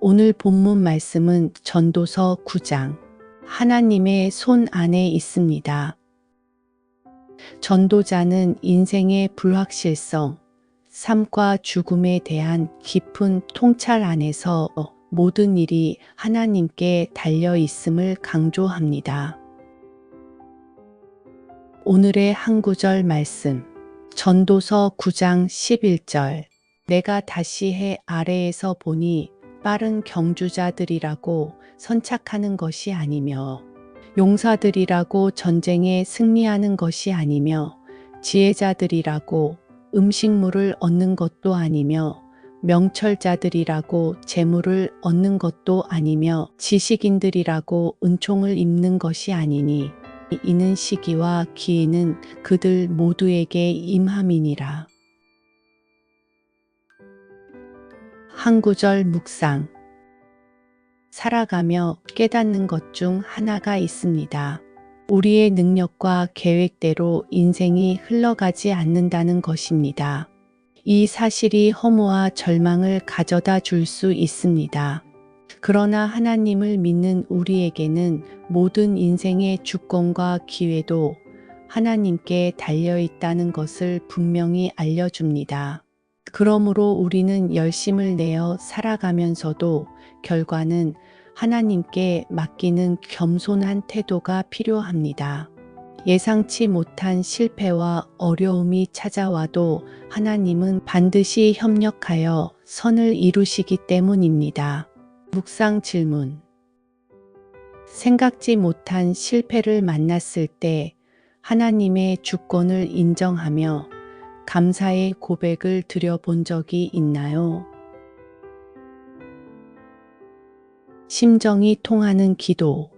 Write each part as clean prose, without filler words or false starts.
오늘 본문 말씀은 전도서 9장 하나님의 손 안에 있습니다. 전도자는 인생의 불확실성, 삶과 죽음에 대한 깊은 통찰 안에서 모든 일이 하나님께 달려 있음을 강조합니다. 오늘의 한 구절 말씀, 전도서 9장 11절. 내가 다시 해 아래에서 보니 빠른 경주자들이라고 선착하는 것이 아니며 용사들이라고 전쟁에 승리하는 것이 아니며 지혜자들이라고 음식물을 얻는 것도 아니며 명철자들이라고 재물을 얻는 것도 아니며 지식인들이라고 은총을 입는 것이 아니니 이는 시기와 기회는 그들 모두에게 임함이니라. 한 구절 묵상. 살아가며 깨닫는 것 중 하나가 있습니다. 우리의 능력과 계획대로 인생이 흘러가지 않는다는 것입니다. 이 사실이 허무와 절망을 가져다 줄 수 있습니다. 그러나 하나님을 믿는 우리에게는 모든 인생의 주권과 기회도 하나님께 달려 있다는 것을 분명히 알려줍니다. 그러므로 우리는 열심을 내어 살아가면서도 결과는 하나님께 맡기는 겸손한 태도가 필요합니다. 예상치 못한 실패와 어려움이 찾아와도 하나님은 반드시 협력하여 선을 이루시기 때문입니다. 묵상 질문. 생각지 못한 실패를 만났을 때 하나님의 주권을 인정하며 감사의 고백을 드려본 적이 있나요? 심정이 통하는 기도.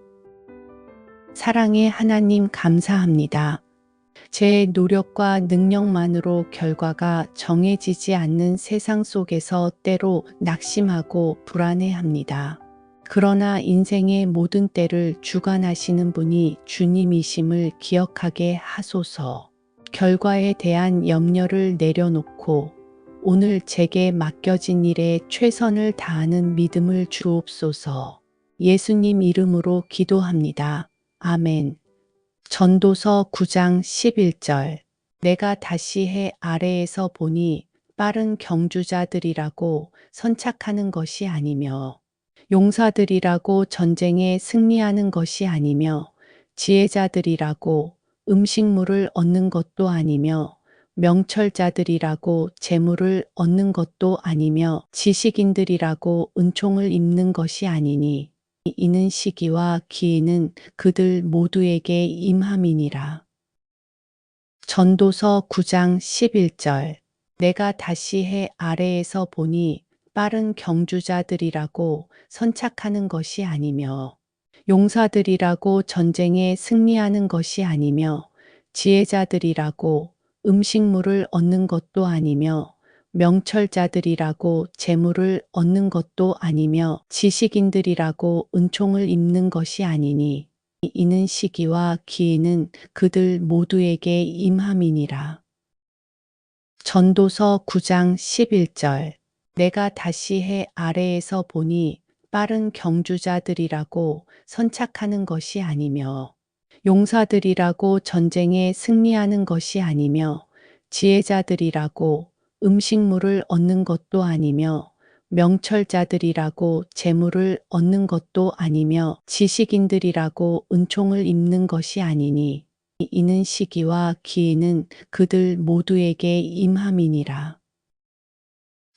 사랑의 하나님 감사합니다. 제 노력과 능력만으로 결과가 정해지지 않는 세상 속에서 때로 낙심하고 불안해합니다. 그러나 인생의 모든 때를 주관하시는 분이 주님이심을 기억하게 하소서. 결과에 대한 염려를 내려놓고 오늘 제게 맡겨진 일에 최선을 다하는 믿음을 주옵소서. 예수님 이름으로 기도합니다. 아멘. 전도서 9장 11절. 내가 다시 해 아래에서 보니 빠른 경주자들이라고 선착하는 것이 아니며 용사들이라고 전쟁에 승리하는 것이 아니며 지혜자들이라고 음식물을 얻는 것도 아니며 명철자들이라고 재물을 얻는 것도 아니며 지식인들이라고 은총을 입는 것이 아니니 이는 시기와 기회는 그들 모두에게 임함이니라. 전도서 9장 11절. 내가 다시 해 아래에서 보니 빠른 경주자들이라고 선착하는 것이 아니며 용사들이라고 전쟁에 승리하는 것이 아니며 지혜자들이라고 음식물을 얻는 것도 아니며 명철자들이라고 재물을 얻는 것도 아니며 지식인들이라고 은총을 입는 것이 아니니 이는 시기와 기회는 그들 모두에게 임함이니라. 전도서 9장 11절. 내가 다시 해 아래에서 보니 빠른 경주자들이라고 선착하는 것이 아니며 용사들이라고 전쟁에 승리하는 것이 아니며 지혜자들이라고 음식물을 얻는 것도 아니며 명철자들이라고 재물을 얻는 것도 아니며 지식인들이라고 은총을 입는 것이 아니니 이는 시기와 기회는 그들 모두에게 임함이니라.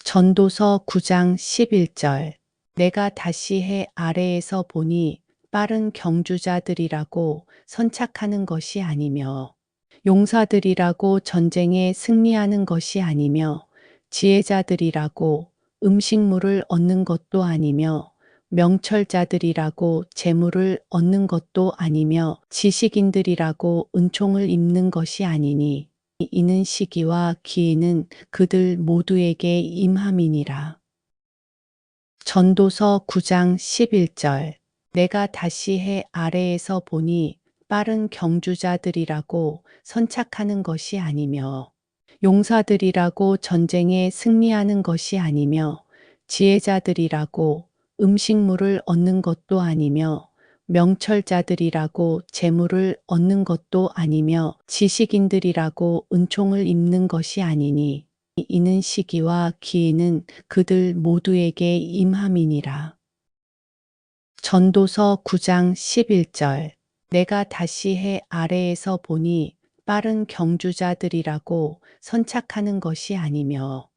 전도서 9장 11절. 내가 다시 해 아래에서 보니 빠른 경주자들이라고 선착하는 것이 아니며 용사들이라고 전쟁에 승리하는 것이 아니며 지혜자들이라고 음식물을 얻는 것도 아니며 명철자들이라고 재물을 얻는 것도 아니며 지식인들이라고 은총을 입는 것이 아니니 이는 시기와 기회는 그들 모두에게 임함이니라. 전도서 9장 11절. 내가 다시 해 아래에서 보니 빠른 경주자들이라고 선착하는 것이 아니며 용사들이라고 전쟁에 승리하는 것이 아니며 지혜자들이라고 음식물을 얻는 것도 아니며 명철자들이라고 재물을 얻는 것도 아니며 지식인들이라고 은총을 입는 것이 아니니 이는 시기와 기회는 그들 모두에게 임함이니라. 전도서 9장 11절. 내가 다시 해 아래에서 보니 빠른 경주자들이라고 선착하는 것이 아니며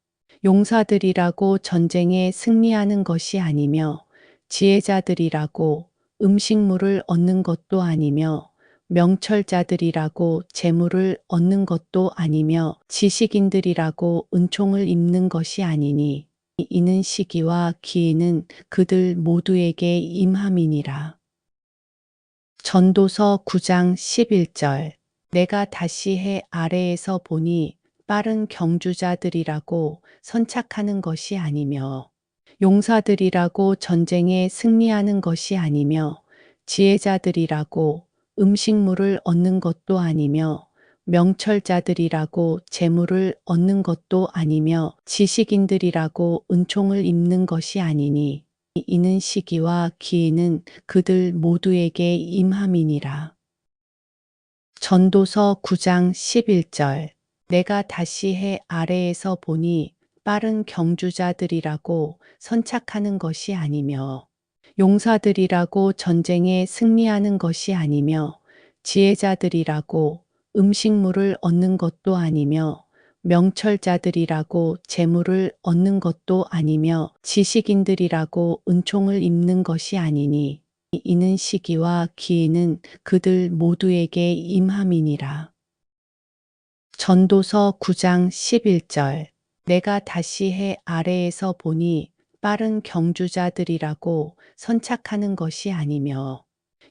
용사들이라고 전쟁에 승리하는 것이 아니며 지혜자들이라고 음식물을 얻는 것도 아니며 명철자들이라고 재물을 얻는 것도 아니며 지식인들이라고 은총을 입는 것이 아니니 이는 시기와 기회는 그들 모두에게 임함이니라. 전도서 9장 11절. 내가 다시 해 아래에서 보니 빠른 경주자들이라고 선착하는 것이 아니며 용사들이라고 전쟁에 승리하는 것이 아니며 지혜자들이라고 음식물을 얻는 것도 아니며 명철자들이라고 재물을 얻는 것도 아니며 지식인들이라고 은총을 입는 것이 아니니 이는 시기와 기회는 그들 모두에게 임함이니라. 전도서 9장 11절. 내가 다시 해 아래에서 보니 빠른 경주자들이라고 선착하는 것이 아니며 용사들이라고 전쟁에 승리하는 것이 아니며 지혜자들이라고 음식물을 얻는 것도 아니며 명철자들이라고 재물을 얻는 것도 아니며 지식인들이라고 은총을 입는 것이 아니니 이는 시기와 기회는 그들 모두에게 임함이니라. 전도서 9장 11절. 내가 다시 해 아래에서 보니 빠른 경주자들이라고 선착하는 것이 아니며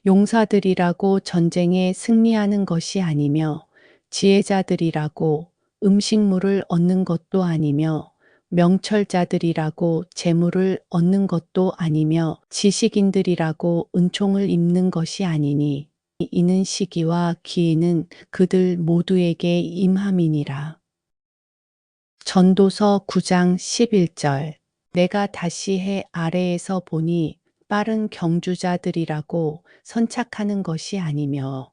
용사들이라고 전쟁에 승리하는 것이 아니며 지혜자들이라고 음식물을 얻는 것도 아니며 명철자들이라고 재물을 얻는 것도 아니며 지식인들이라고 은총을 입는 것이 아니니 이는 시기와 기회는 그들 모두에게 임함이니라. 전도서 9장 11절. 내가 다시 해 아래에서 보니 빠른 경주자들이라고 선착하는 것이 아니며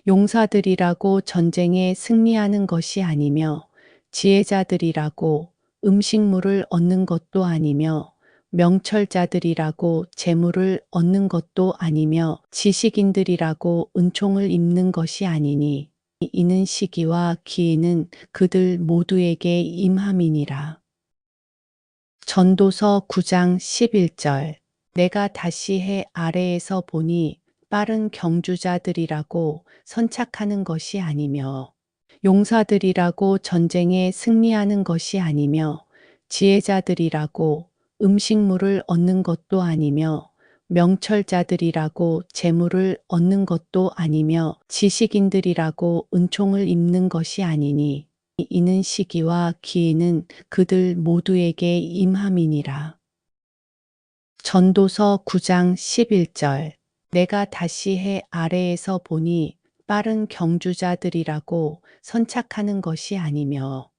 용사들이라고 전쟁에 승리하는 것이 아니며 지혜자들이라고 음식물을 얻는 것도 아니며 명철자들이라고 재물을 얻는 것도 아니며 지식인들이라고 은총을 입는 것이 아니니 이는 시기와 기회는 그들 모두에게 임함이니라. 전도서 9장 11절. 내가 다시 해 아래에서 보니 빠른 경주자들이라고 선착하는 것이 아니며 용사들이라고 전쟁에 승리하는 것이 아니며 지혜자들이라고 음식물을 얻는 것도 아니며 명철자들이라고 재물을 얻는 것도 아니며 지식인들이라고 은총을 입는 것이 아니니 이는 시기와 기회는 그들 모두에게 임함이니라. 전도서 9장 11절. 내가 다시 해 아래에서 보니 빠른 경주자들이라고 선착하는 것이 아니며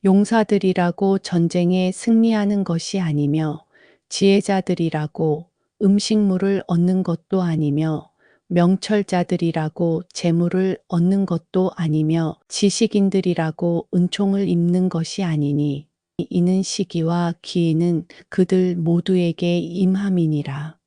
용사들이라고 전쟁에 승리하는 것이 아니며 지혜자들이라고 음식물을 얻는 것도 아니며 명철자들이라고 재물을 얻는 것도 아니며 지식인들이라고 은총을 입는 것이 아니니 이는 시기와 기회는 그들 모두에게 임함이니라.